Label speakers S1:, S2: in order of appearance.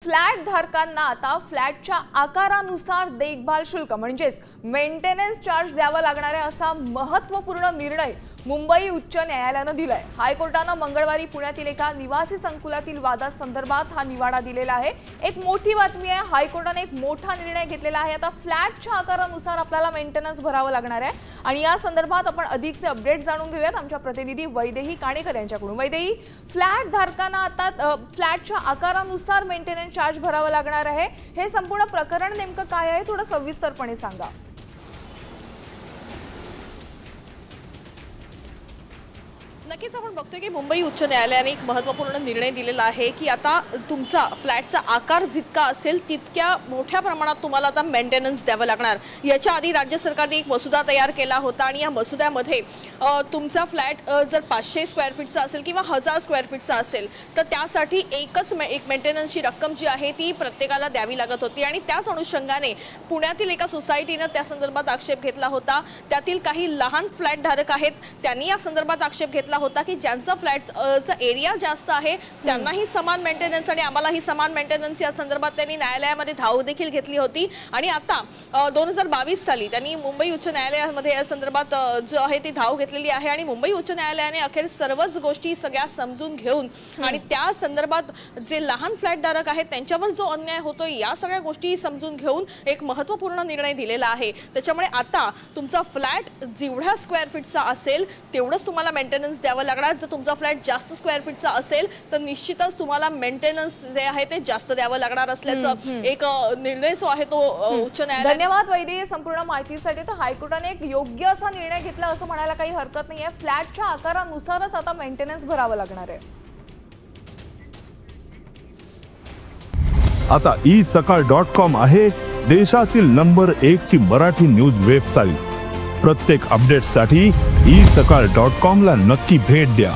S1: Flat धारकांना आता फ्लॅटच्या आकारानुसार देखभाल शुल्क म्हणजेच मेंटेनन्स चार्ज द्यावा लागणार आहे असा महत्त्वपूर्ण निर्णय मुंबई उच्च न्यायालयाने दिलाय। हायकोर्टाने मंगळवारी पुण्यातील एका निवासी संकुलातील वादासंदर्भात हा निवाडा दिलेला आहे। एक मोठी बातमी आहे, हायकोर्टाने एक मोठा निर्णय घेतलेला आहे। आता फ्लॅटच्या आकारानुसार आपल्याला मेंटेनन्स भरावा लागणार आहे आणि या संदर्भात आपण अधिकचे अपडेट जाणून घेऊयात आमच्या प्रतिनिधी वैदेही काणेकर यांच्याकडून। वैदेही, फ्लॅट धारकांना आता फ्लॅटच्या आकारानुसार मेंटेनन्स चार्ज भरावा लागणार आहे, हे संपूर्ण प्रकरण नेमकं काय आहे थोडं सविस्तरपणे सांगा।
S2: नक्कीच आपण बघतोय की मुंबई उच्च न्यायालयाने एक महत्त्वपूर्ण निर्णय दिलेला आहे की आता तुमचा फ्लॅटचा आकार जितका असेल तितक्या मोठ्या प्रमाणात तुम्हाला आता मेंटेनन्स द्यावं लागणार। याच्या आधी राज्य सरकारने एक मसुदा तयार केला होता आणि या मसुद्यामध्ये तुमचा फ्लॅट जर 500 स्क्वेअर फीटचा असेल किंवा 1000 स्क्वेअर फीटचा असेल तर त्यासाठी एक मेंटेनन्सची रक्कम जी आहे ती प्रत्येकाला द्यावी लागत होती आणि त्याच अनुषंगाने पुण्यातील एका सोसायटीने त्या संदर्भात आक्षेप घेतला होता। त्यातील काही लहान फ्लॅट धारक आहेत त्यांनी या संदर्भात आक्षेप घेतला होता की ज्यांचा फ्लॅटचा एरिया जास्त आहे त्यांनाही समान मेंटेनन्स आणि आम्हालाही समान मेंटेनन्स या संदर्भात त्यांनी न्यायालयामध्ये धाव देखील घेतली होती। आणि आता 2022 साली त्यांनी मुंबई उच्च न्यायालयामध्ये या संदर्भात जो आहे ती धाव घेतलेली आहे आणि मुंबई उच्च न्यायालयाने अखेर सर्वच गोष्टी सगळ्या समजून घेऊन आणि त्या संदर्भात जे लहान फ्लॅट धारक आहेत त्यांच्यावर जो अन्याय होतोय या सगळ्या गोष्टी समजून घेऊन एक महत्त्वपूर्ण निर्णय दिलेला आहे। त्याच्यामुळे आता तुमचा फ्लॅट जेवढ्या स्क्वेअर फीटचा असेल तेवढंच तुम्हाला मेंटेनन्स द्यावं लागणार। जर तुमचा फ्लॅट जास्त स्क्वेअर फीटचा असेल तर निश्चितच तुम्हाला मेंटेनन्स जे आहे ते जास्त द्यावं लागणार असल्याचं एक निर्णय जो आहे तो उच्च न्यायालय।
S1: धन्यवाद वैद्य संपूर्ण माहितीसाठी। तर हायकोर्टाने एक योग्य असा निर्णय घेतला असं म्हणायला काही हरकत नाहीये। फ्लॅटच्या आकारानुसारच आता मेंटेनन्स भरावं लागणार आहे।
S3: आता isakal.com आहे देशातील नंबर 1 ची मराठी न्यूज वेबसाईट। प्रत्येक अपडेटसाठी isakal.com ला नक्की भेट द्या।